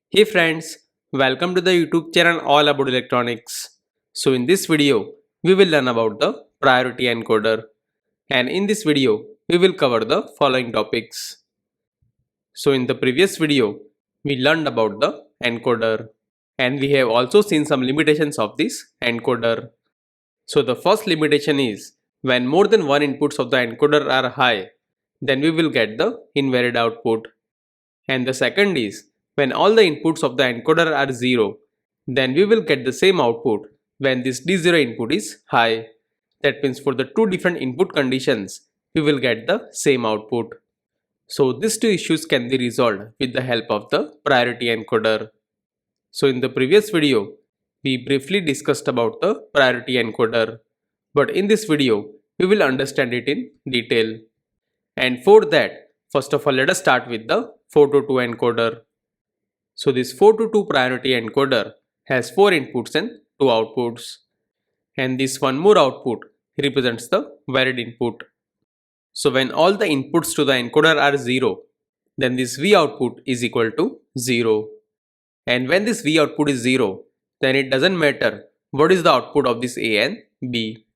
Hey friends, welcome to the YouTube channel all about electronics. So in this video, we will learn about the priority encoder, and in this video, we will cover the following topics. So in the previous video, we learned about the encoder, and we have also seen some limitations of this encoder. So the first limitation is when more than one inputs of the encoder are high, then we will get the invalid output. And the second is when all the inputs of the encoder are 0, then we will get the same output when this D0 input is high. That means for the two different input conditions, we will get the same output. So these two issues can be resolved with the help of the priority encoder. So in the previous video, we briefly discussed about the priority encoder. But in this video, we will understand it in detail. And for that, first of all, let us start with the 4 to 2 encoder. So this 4 to 2 priority encoder has 4 inputs and 2 outputs. And this one more output represents the varied input. So when all the inputs to the encoder are 0, then this V output is equal to 0. And when this V output is 0, then it doesn't matter what is the output of this A and B.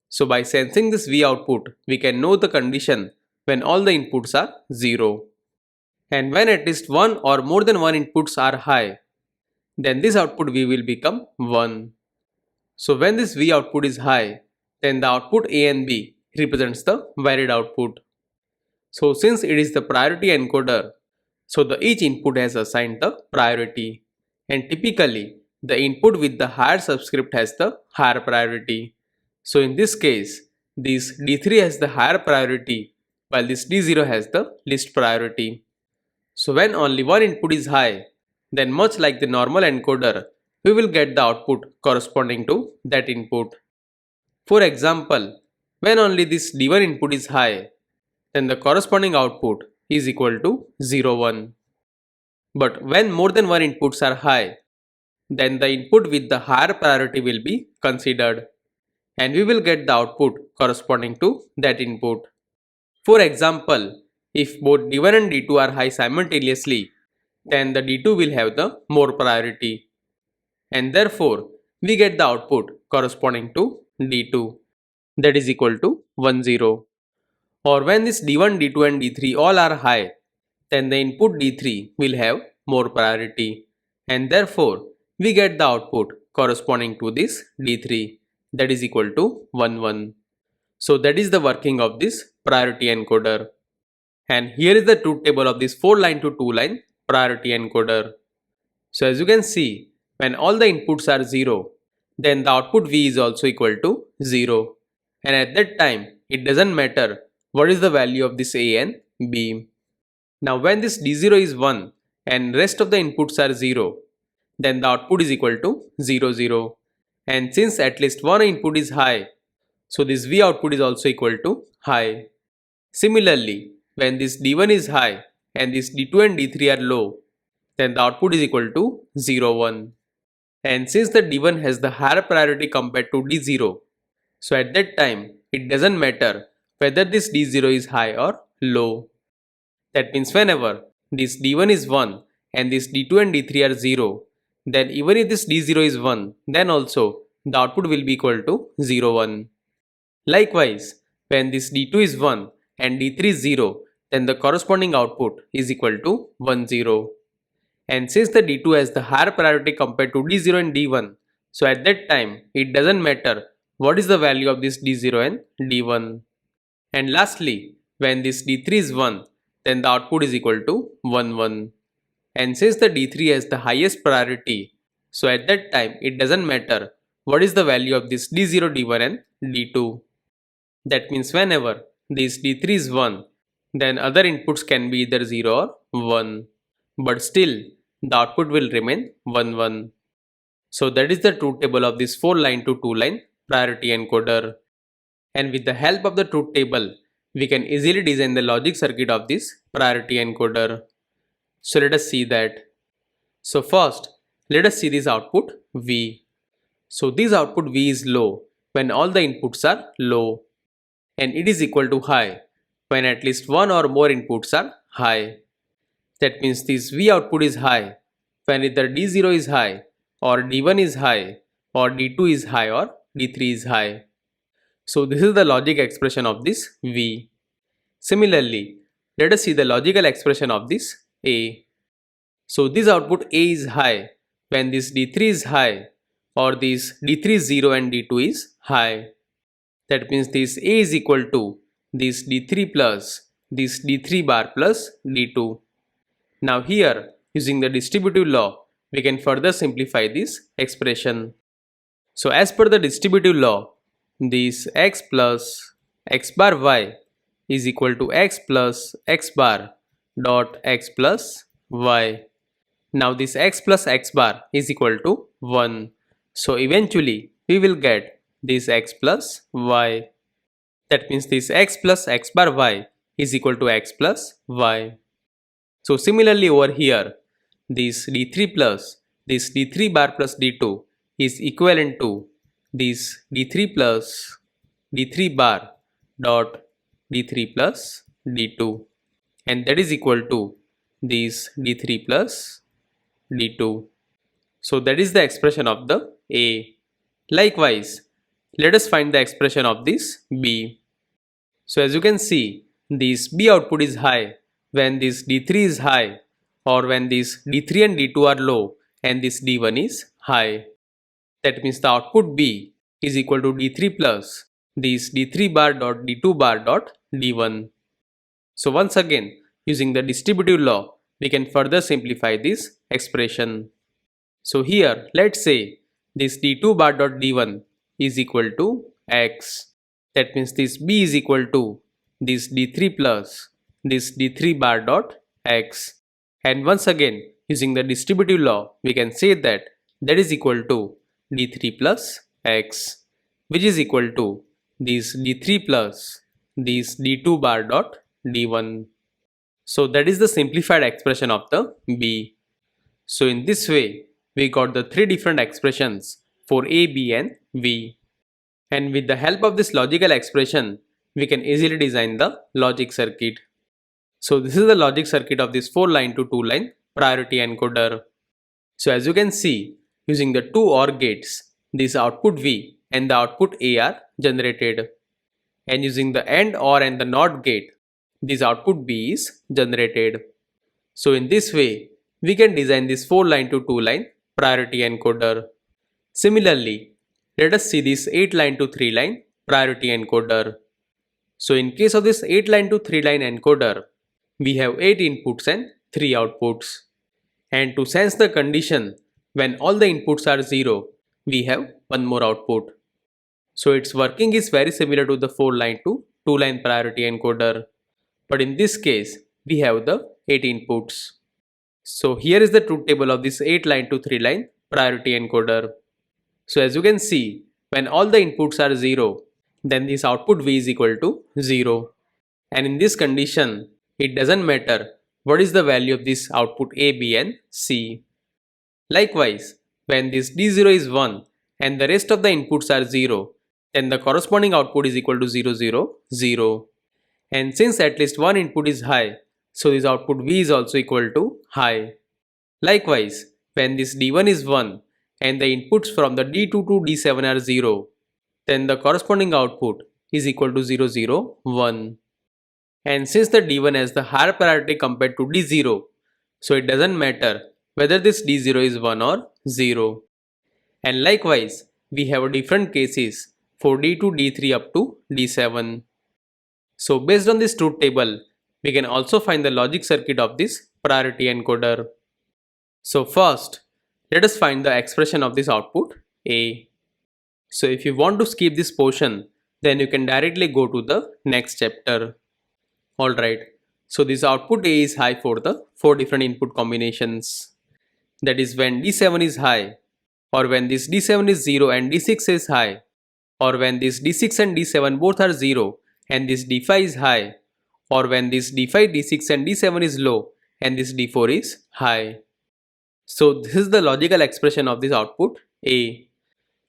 So by sensing this V output, we can know the condition when all the inputs are 0. And when at least one or more than one inputs are high, then this output V will become 1. So when this V output is high, then the output A and B represents the varied output. So since it is the priority encoder, so the each input has assigned the priority, and typically the input with the higher subscript has the higher priority. So in this case, this D3 has the higher priority while this D0 has the least priority. So when only one input is high, then much like the normal encoder, we will get the output corresponding to that input. For example, when only this D1 input is high, then the corresponding output is equal to 0, 1. But when more than one inputs are high, then the input with the higher priority will be considered, and we will get the output corresponding to that input. For example, if both D1 and D2 are high simultaneously, then the D2 will have the more priority, and therefore we get the output corresponding to D2, that is equal to 1, 0. Or when this D1, D2 and D3 all are high, then the input D3 will have more priority, and therefore we get the output corresponding to this D3, that is equal to 1, 1. So that is the working of this priority encoder. And here is the truth table of this 4 line to 2 line priority encoder. So as you can see, when all the inputs are 0, then the output V is also equal to 0. And at that time, it doesn't matter what is the value of this A and B. Now when this D0 is 1 and rest of the inputs are 0, then the output is equal to 0, 0. And since at least one input is high, so this V output is also equal to high. Similarly, when this D1 is high and this D2 and D3 are low, then the output is equal to 0, 1. And since the D1 has the higher priority compared to D0, so at that time it doesn't matter whether this D0 is high or low. That means whenever this D1 is 1 and this D2 and D3 are 0, then even if this D0 is 1, then also the output will be equal to 0, 1. Likewise, when this D2 is 1 and D3 is 0, then the corresponding output is equal to 1, 0. And since the D2 has the higher priority compared to D0 and D1, so at that time it doesn't matter what is the value of this D0 and D1. And lastly, when this D3 is 1, then the output is equal to 1, 1. And since the D3 has the highest priority, so at that time it doesn't matter what is the value of this D0, D1 and D2. That means whenever this D3 is 1, then other inputs can be either 0 or 1. But still, the output will remain 1, 1. So that is the truth table of this 4 line to 2 line priority encoder. And with the help of the truth table, we can easily design the logic circuit of this priority encoder. So let us see that. So first, let us see this output V. So this output V is low when all the inputs are low, and it is equal to high when at least one or more inputs are high. That means this V output is high when either D0 is high or D1 is high or D2 is high or D3 is high. So this is the logic expression of this V. Similarly, let us see the logical expression of this A. So this output A is high when this D3 is high or this D3 is 0 and D2 is high. That means this A is equal to this D3 plus this D3 bar plus D2. Now here, using the distributive law, we can further simplify this expression. So as per the distributive law, this x plus x bar y is equal to x plus x bar dot x plus y. Now this x plus x bar is equal to 1. So eventually we will get this x plus y. That means this x plus x bar y is equal to x plus y. So similarly over here, this d3 plus this d3 bar plus d2 is equivalent to this d3 plus d3 bar dot d3 plus d2, and that is equal to this d3 plus d2. So that is the expression of the A. Likewise, let us find the expression of this B. So as you can see, this B output is high when this D3 is high or when this D3 and D2 are low and this D1 is high. That means the output B is equal to D3 plus this D3 bar dot D2 bar dot D1. So once again, using the distributive law, we can further simplify this expression. So here, let's say this D2 bar dot D1 is equal to X. That means this B is equal to this D3 plus this D3 bar dot X. And once again, using the distributive law, we can say that is equal to D3 plus X, which is equal to this D3 plus this D2 bar dot D1. So that is the simplified expression of the B. So in this way, we got the three different expressions for A, B and V. And with the help of this logical expression, we can easily design the logic circuit. So this is the logic circuit of this 4-line to 2-line priority encoder. So as you can see, using the two OR gates, this output V and the output A are generated. And using the AND, OR and the NOT gate, this output B is generated. So in this way, we can design this 4-line to 2-line priority encoder. Similarly, let us see this 8-line to 3-line priority encoder. So in case of this 8-line to 3-line encoder, we have 8 inputs and 3 outputs. And to sense the condition when all the inputs are 0, we have one more output. So its working is very similar to the 4-line to 2-line priority encoder. But in this case, we have the 8 inputs. So here is the truth table of this 8-line to 3-line priority encoder. So as you can see, when all the inputs are 0, then this output V is equal to 0. And in this condition, it doesn't matter what is the value of this output A, B and C. Likewise, when this D0 is 1 and the rest of the inputs are 0, then the corresponding output is equal to 0, 0, 0. And since at least one input is high, so this output V is also equal to high. Likewise, when this D1 is 1 and the inputs from the D2 to D7 are 0, then the corresponding output is equal to 0, 0, 1. And since the D1 has the higher priority compared to D0, so it doesn't matter whether this D0 is 1 or 0. And likewise, we have different cases for D2, D3 up to D7. So based on this truth table, we can also find the logic circuit of this priority encoder. So first, let us find the expression of this output A. So if you want to skip this portion, then you can directly go to the next chapter. Alright, so this output A is high for the 4 different input combinations. That is when D7 is high, or when this D7 is 0 and D6 is high, or when this D6 and D7 both are 0 and this D5 is high, or when this D5, D6 and D7 is low and this D4 is high. So this is the logical expression of this output A.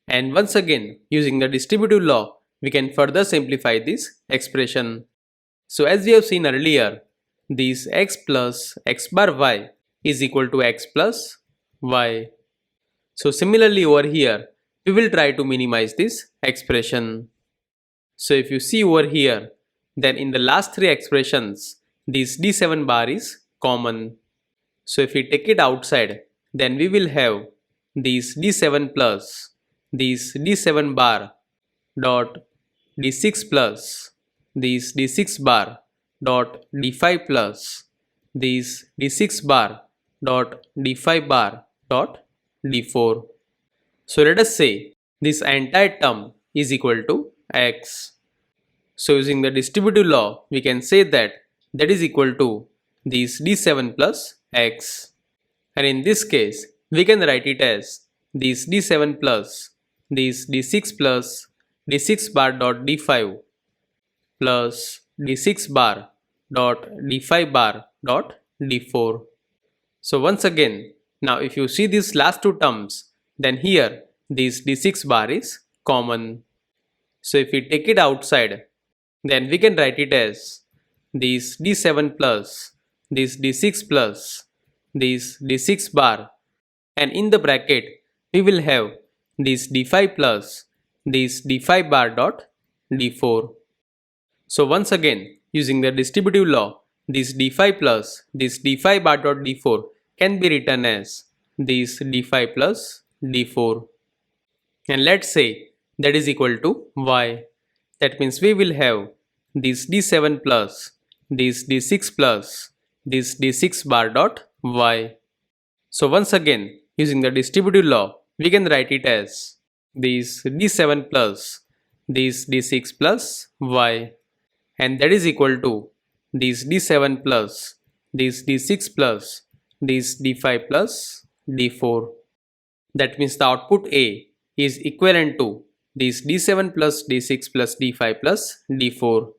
And once again, using the distributive law, we can further simplify this expression. So as we have seen earlier, this x plus x bar y is equal to x plus y. So similarly over here, we will try to minimize this expression. So if you see over here, then in the last three expressions, this d7 bar is common. So if we take it outside, then we will have these d7 plus, these d7 bar dot d6 plus, these d6 bar dot d5 plus, these d6 bar dot d5 bar dot d4. So let us say this entire term is equal to x. So using the distributive law, we can say that that is equal to these d7 plus x. And in this case, we can write it as these d7 plus, these d6 plus, d6 bar dot d5 plus d6 bar dot d5 bar dot d4. So once again, now if you see these last two terms, then here this d6 bar is common. So if we take it outside, then we can write it as this d7 plus, this d6 plus, this d6 bar, and in the bracket we will have this d5 plus, this d5 bar dot d4. So once again, using the distributive law, this d5 plus, this d5 bar dot d4 can be written as this d5 plus d4. And let's say that is equal to y. That means we will have this d7 plus, this d6 plus, this d6 bar dot y. So once again, using the distributive law, we can write it as this d7 plus, this d6 plus y, and that is equal to this d7 plus, this d6 plus, this d5 plus d4. That means the output A is equivalent to this d7 plus d6 plus d5 plus d4,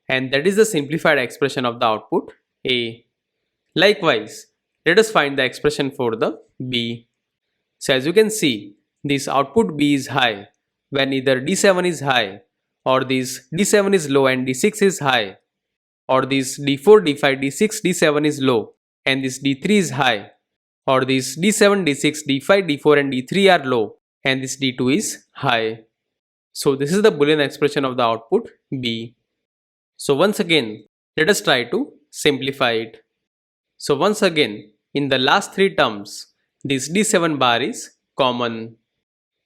and that is the simplified expression of the output A. Likewise, let us find the expression for the B. So as you can see, this output B is high when either d7 is high, or this d7 is low and d6 is high, or this d4, d5, d6, d7 is low and this d3 is high, or this d7, d6, d5, d4 and d3 are low and this d2 is high. So this is the Boolean expression of the output B. So once again, let us try to simplify it. So once again, in the last three terms, this d7 bar is common.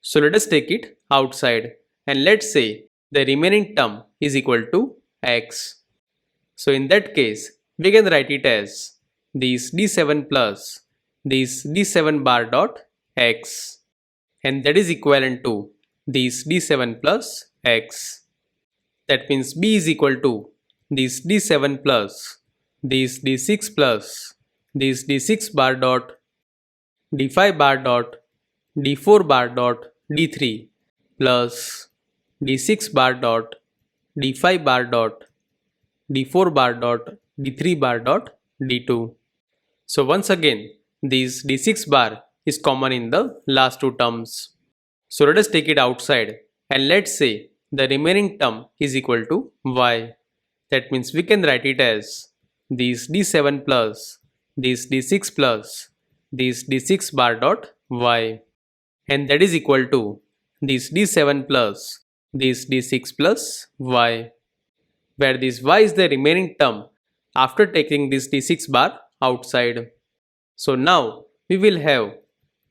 So let us take it outside and let's say the remaining term is equal to x. So in that case, we can write it as this d7 plus, this d7 bar dot x, and that is equivalent to this d7 plus x. That means B is equal to this d7 plus, this d6 plus, this d6 bar dot d5 bar dot d4 bar dot d3 plus d6 bar dot d5 bar dot d4 bar dot d3 bar dot d2. So once again, this d6 bar is common in the last two terms. So let us take it outside and let's say the remaining term is equal to y. That means we can write it as this d7 plus, this d6 plus, this d6 bar dot y, and that is equal to this d7 plus, this d6 plus y, where this y is the remaining term after taking this d6 bar outside. So now we will have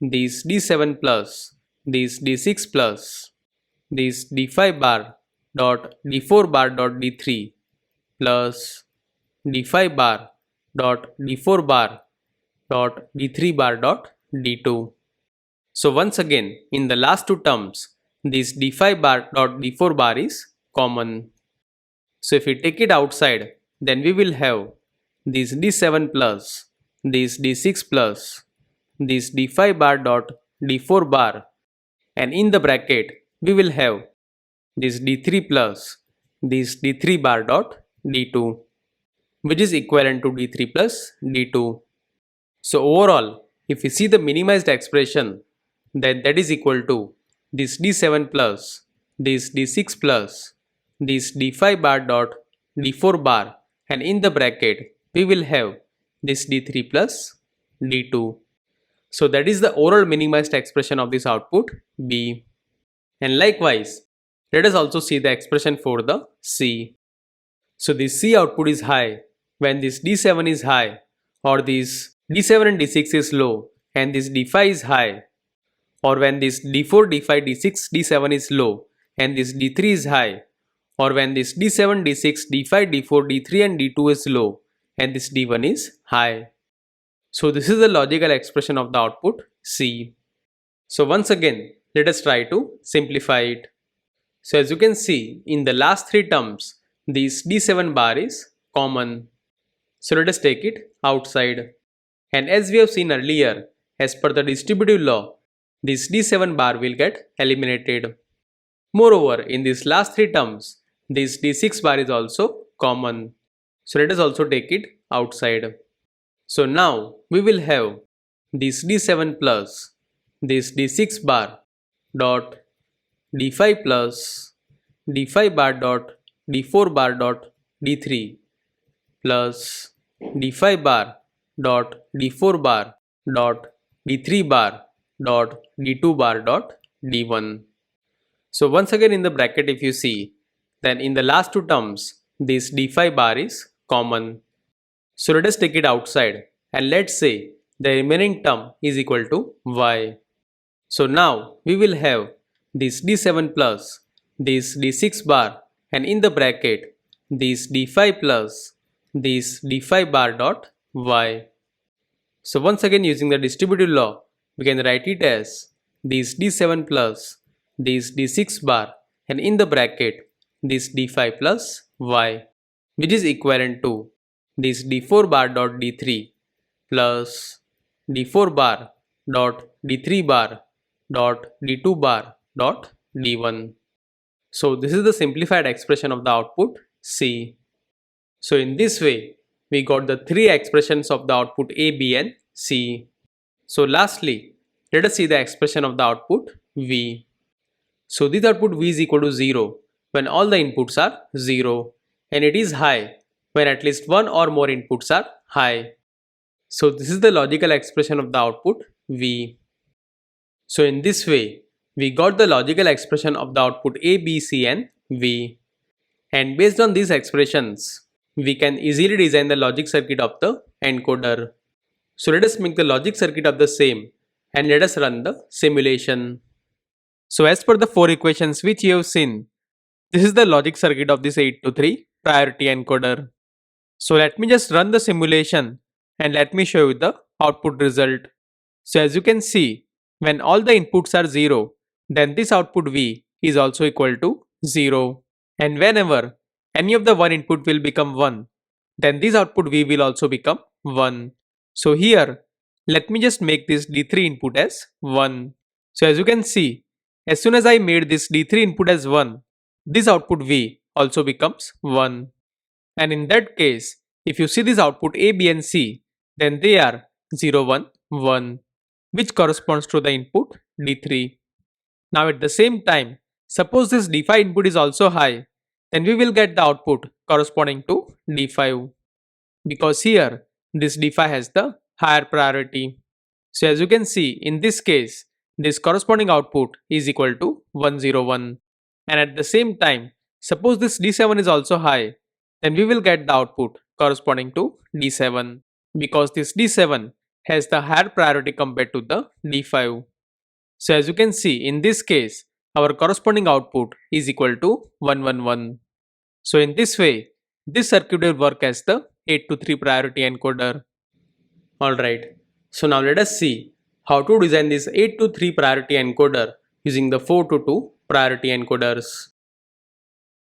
this d7 plus, this d6 plus, this d5 bar dot d4 bar dot d3 plus d5 bar dot d4 bar dot d3 bar dot d2. So once again, in the last two terms, this d5 bar dot d4 bar is common. So if we take it outside, then we will have this d7 plus, this d6 plus, this d5 bar dot d4 bar, and in the bracket we will have this d3 plus, this d3 bar dot d2, which is equivalent to d3 plus d2. So overall, if we see the minimized expression, then that is equal to this d7 plus, this d6 plus, this d5 bar dot d4 bar, and in the bracket we will have this d3 plus d2. So that is the overall minimized expression of this output B. And likewise, let us also see the expression for the C. So this C output is high when this D7 is high, or this D7 and D6 is low and this D5 is high, or when this D4, D5, D6, D7 is low and this D3 is high, or when this D7, D6, D5, D4, D3 and D2 is low and this D1 is high. So this is the logical expression of the output C. So once again, let us try to simplify it. So as you can see, in the last three terms, this D7 bar is common. So let us take it outside. And as we have seen earlier, as per the distributive law, this D7 bar will get eliminated. Moreover, in these last three terms, this D6 bar is also common. So let us also take it outside. So now we will have this D7 plus this D6 bar dot D5 plus D5 bar dot D4 bar dot D3 plus D5 bar dot D4 bar dot D3 bar dot D2 bar dot D1. So once again in the bracket, if you see, then in the last two terms this D5 bar is common. So let us take it outside and let's say the remaining term is equal to y. So now we will have this D7 plus this D6 bar and in the bracket this D5 plus this D5 bar dot y. So once again using the distributive law, we can write it as this D7 plus this D6 bar and in the bracket this D5 plus y, which is equivalent to this D4 bar dot D3 plus D4 bar dot D3 bar dot D2 bar dot D1. So this is the simplified expression of the output C. So in this way, we got the three expressions of the output A, B and C. So lastly, let us see the expression of the output V. So this output V is equal to 0 when all the inputs are 0 and it is high when at least one or more inputs are high. So this is the logical expression of the output V. So in this way, we got the logical expression of the output A, B, C and V. And based on these expressions, we can easily design the logic circuit of the encoder. So let us make the logic circuit of the same and let us run the simulation. So as per the four equations which you have seen, this is the logic circuit of this 8 to 3 priority encoder. So let me just run the simulation and let me show you the output result. So as you can see, when all the inputs are 0, then this output V is also equal to 0. And whenever any of the one input will become 1, then this output V will also become 1. So here, let me just make this D3 input as 1. So as you can see, as soon as I made this D3 input as 1, this output V also becomes 1. And in that case, if you see this output A, B and C, then they are 0, 1, 1, which corresponds to the input D3. Now at the same time, suppose this D5 input is also high, then we will get the output corresponding to D5, because here this D5 has the higher priority. So as you can see, in this case, this corresponding output is equal to 101. And at the same time, suppose this D7 is also high, then we will get the output corresponding to D7, because this D7 has the higher priority compared to the D5. So as you can see, in this case, our corresponding output is equal to 111. So in this way, this circuit will work as the 8 to 3 priority encoder. Alright, so now let us see how to design this 8 to 3 priority encoder using the 4 to 2 priority encoders.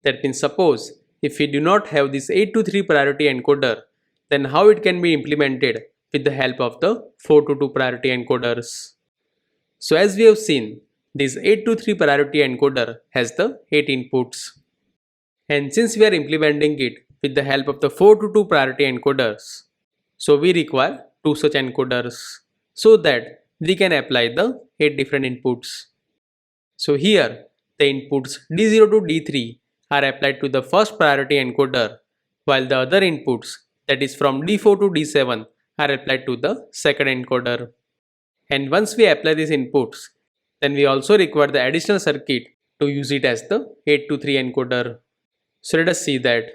That means suppose if we do not have this 8 to 3 priority encoder, then how it can be implemented with the help of the 4 to 2 priority encoders. So as we have seen, this 8 to 3 priority encoder has the 8 inputs. And since we are implementing it with the help of the 4 to 2 priority encoders, so we require 2 such encoders so that we can apply the 8 different inputs. So here the inputs D0 to D3 are applied to the first priority encoder, while the other inputs, that is from D4 to D7, are applied to the second encoder. And once we apply these inputs, then we also require the additional circuit to use it as the 8 to 3 encoder. So let us see that.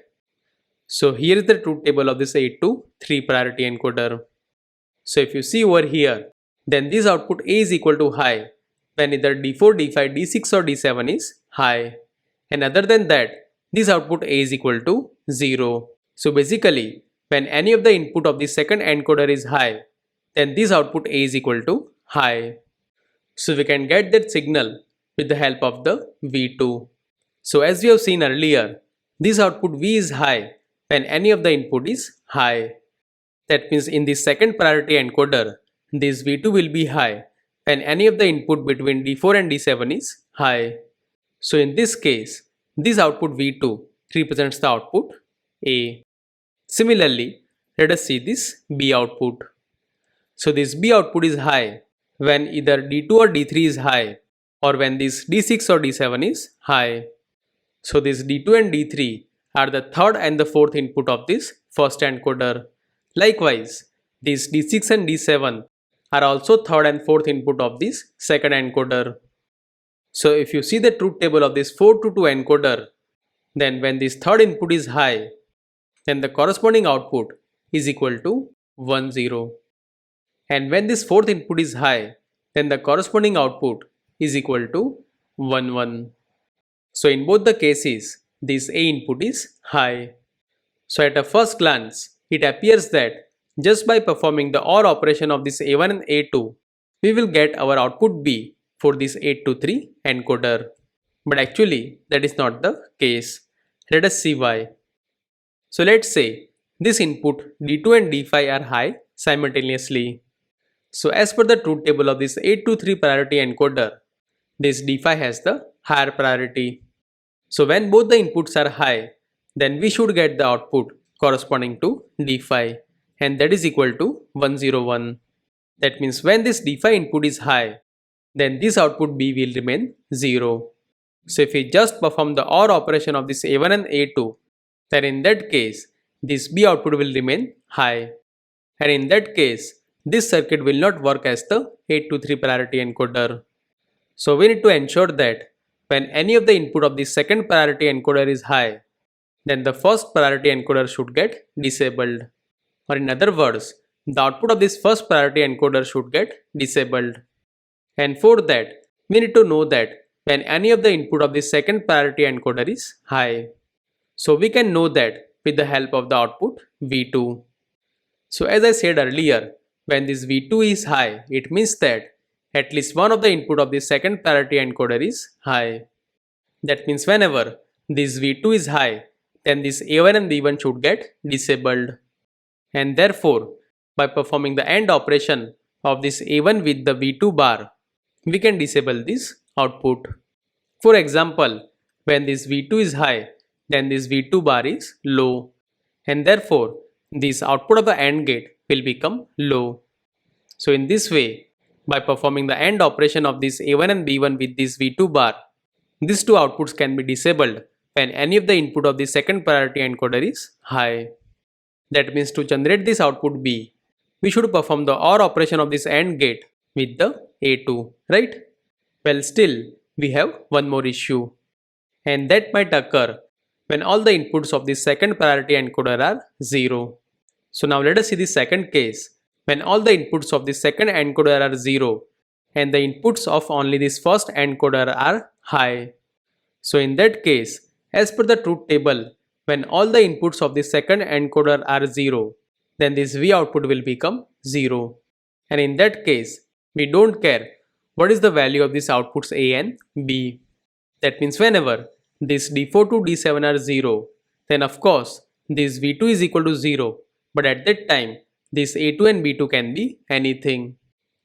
So here is the truth table of this 8 to 3 priority encoder. So if you see over here, then this output A is equal to high when either D4, D5, D6 or D7 is high. And other than that, this output A is equal to 0. So basically, when any of the input of the second encoder is high, then this output A is equal to high. So we can get that signal with the help of the V2. So as we have seen earlier, this output V is high when any of the input is high. That means in the second priority encoder, this V2 will be high when any of the input between D4 and D7 is high. So in this case, this output V2 represents the output A. Similarly, let us see this B output. So this B output is high when either D2 or D3 is high, or when this D6 or D7 is high. So this D2 and D3 are the third and the fourth input of this first encoder. Likewise, these D6 and D7 are also third and fourth input of this second encoder. So if you see the truth table of this 4 to 2 encoder, then when this third input is high, then the corresponding output is equal to 1 0. And when this fourth input is high, then the corresponding output is equal to 1 1. So in both the cases, this A input is high. So at a first glance, it appears that just by performing the OR operation of this A1 and A2, we will get our output B for this 8 to 3 encoder. But actually, that is not the case. Let us see why. So let's say this input D2 and D5 are high simultaneously. So as per the truth table of this 8 to 3 priority encoder, this D5 has the higher priority. So when both the inputs are high, then we should get the output corresponding to D5, and that is equal to 101. That means when this D5 input is high, then this output B will remain 0. So if we just perform the OR operation of this A1 and A2, then in that case, this B output will remain high. And in that case, this circuit will not work as the 8 to 3 priority encoder. So we need to ensure that when any of the input of the second priority encoder is high, then the first priority encoder should get disabled. Or in other words, the output of this first priority encoder should get disabled. And for that, we need to know that when any of the input of the second priority encoder is high. So we can know that with the help of the output V2. So as I said earlier, when this V2 is high, it means that at least one of the input of the second priority encoder is high. That means whenever this V2 is high, then this A1 and B1 should get disabled. And therefore, by performing the AND operation of this A1 with the V2 bar, we can disable this output. For example, when this V2 is high, then this V2 bar is low. And therefore, this output of the AND gate will become low. So in this way, by performing the AND operation of this A1 and B1 with this V2 bar, these two outputs can be disabled when any of the input of the second priority encoder is high. That means to generate this output B, we should perform the OR operation of this AND gate with the A2, right? Well, still, we have one more issue. And that might occur when all the inputs of the second priority encoder are 0. So now let us see the second case, when all the inputs of the second encoder are 0 and the inputs of only this first encoder are high. So in that case, as per the truth table, when all the inputs of the second encoder are 0, then this V output will become 0. And in that case, we don't care what is the value of these outputs A and B. That means whenever this D4 to D7 are 0, then of course this V2 is equal to 0, but at that time this A2 and B2 can be anything.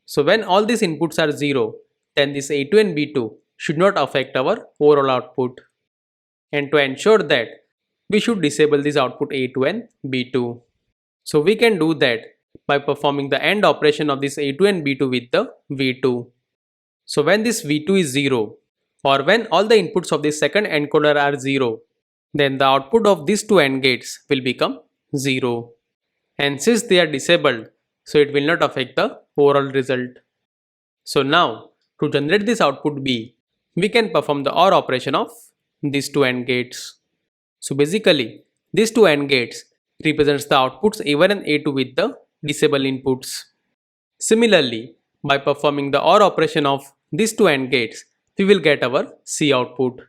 So when all these inputs are 0, then this A2 and B2 should not affect our overall output. And to ensure that, we should disable this output A2 and B2. So we can do that by performing the AND operation of this A2 and B2 with the V2. So when this V2 is 0, or when all the inputs of the second encoder are 0, then the output of these two AND gates will become 0. And since they are disabled, so it will not affect the overall result. So now, to generate this output B, we can perform the OR operation of these two AND gates. So basically, these two AND gates represents the outputs A1 and A2 with the disable inputs. Similarly, by performing the OR operation of these two AND gates, we will get our C output.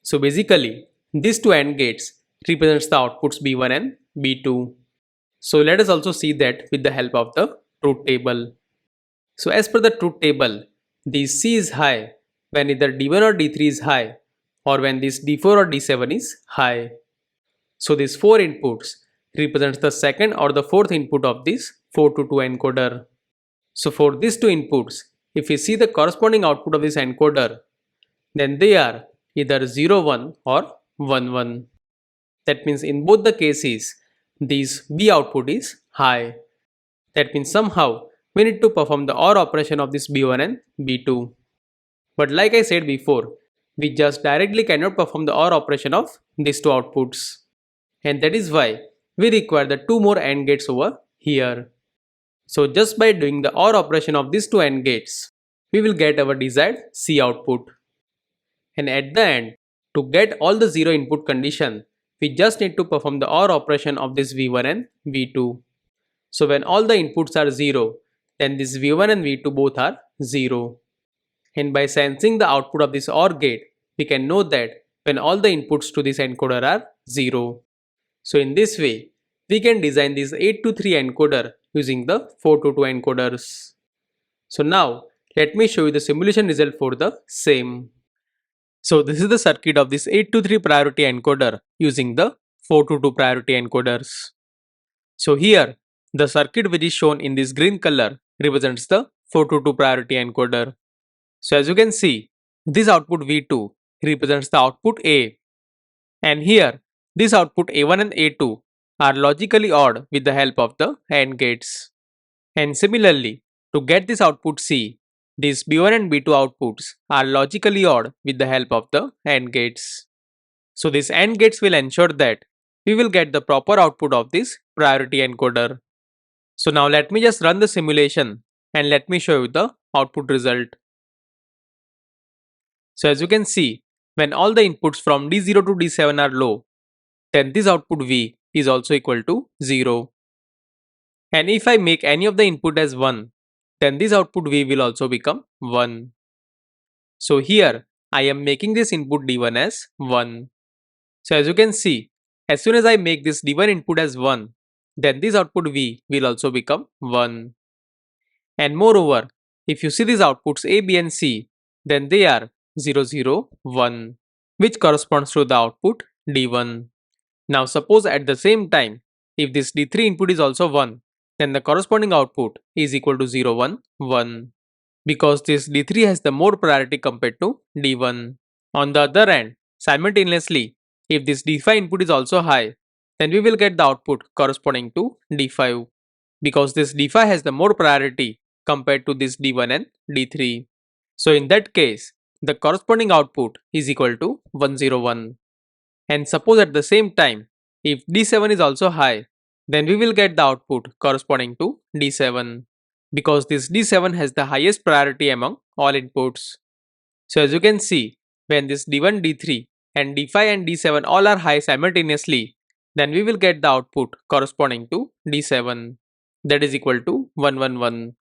So basically, these two AND gates represents the outputs B1 and B2. So let us also see that with the help of the truth table. So as per the truth table, this C is high when either D1 or D3 is high, or when this D4 or D7 is high. So these four inputs represents the second or the fourth input of this 4 to 2 encoder. So for these two inputs, if we see the corresponding output of this encoder, then they are either 0, 1 or 1, 1. That means in both the cases, this B output is high. That means somehow we need to perform the OR operation of this B1 and B2. But like I said before, we just directly cannot perform the OR operation of these two outputs. And that is why we require the two more AND gates over here. So just by doing the OR operation of these two AND gates, we will get our desired C output. And at the end, to get all the 0 input condition, we just need to perform the OR operation of this V1 and V2. So when all the inputs are 0, then this V1 and V2 both are 0. And by sensing the output of this OR gate, we can know that when all the inputs to this encoder are 0. So in this way, we can design this 8 to 3 encoder using the 4 to 2 encoders. So now, let me show you the simulation result for the same. So this is the circuit of this 8 to 3 priority encoder using the 4 to 2 priority encoders. So here, the circuit which is shown in this green color represents the 4 to 2 priority encoder. So as you can see, this output V2 represents the output A. And here, this output A1 and A2 are logically ORed with the help of the AND gates. And similarly, to get this output C, these B1 and B2 outputs are logically ORed with the help of the AND gates. So these AND gates will ensure that we will get the proper output of this priority encoder. So now let me just run the simulation and let me show you the output result. So as you can see, when all the inputs from D0 to D7 are low, then this output V is also equal to 0. And if I make any of the input as 1, then this output V will also become 1. So here I am making this input D1 as 1. So as you can see, as soon as I make this D1 input as 1, then this output V will also become 1. And moreover, if you see these outputs A, B and C, then they are 0, 0, 1, which corresponds to the output D1. Now suppose at the same time, if this D3 input is also 1, then the corresponding output is equal to 0, 1, 1. Because this D3 has the more priority compared to D1. On the other hand, simultaneously, if this D5 input is also high, then we will get the output corresponding to D5. Because this D5 has the more priority compared to this D1 and D3. So in that case, the corresponding output is equal to 101. And suppose at the same time, if D7 is also high, then we will get the output corresponding to D7. Because this D7 has the highest priority among all inputs. So as you can see, when this D1, D3 and D5 and D7 all are high simultaneously, then we will get the output corresponding to D7. That is equal to 111.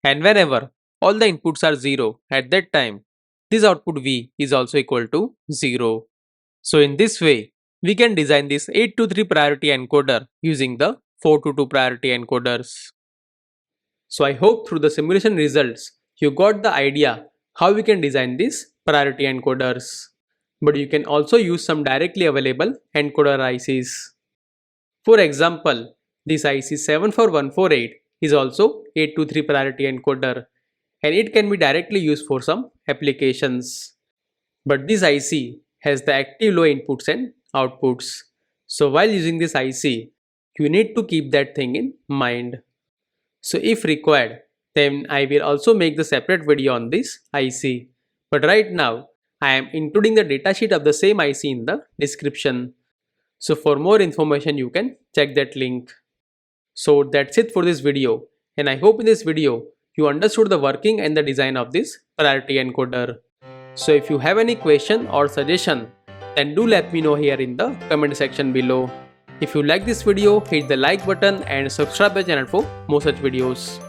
And whenever all the inputs are 0 at that time, this output V is also equal to 0. So in this way, we can design this 8 to 3 priority encoder using the 4 to 2 priority encoders. So I hope through the simulation results, you got the idea how we can design these priority encoders. But you can also use some directly available encoder ICs. For example, this IC 74148 is also 8 to 3 priority encoder, and it can be directly used for some applications. But this IC has the active low inputs and outputs. So while using this IC, you need to keep that thing in mind. So if required, then I will also make the separate video on this IC. But right now, I am including the datasheet of the same IC in the description. So for more information, you can check that link. So that's it for this video. And I hope in this video, you understood the working and the design of this priority encoder. So if you have any question or suggestion, then do let me know here in the comment section below. If you like this video, hit the like button and subscribe the channel for more such videos.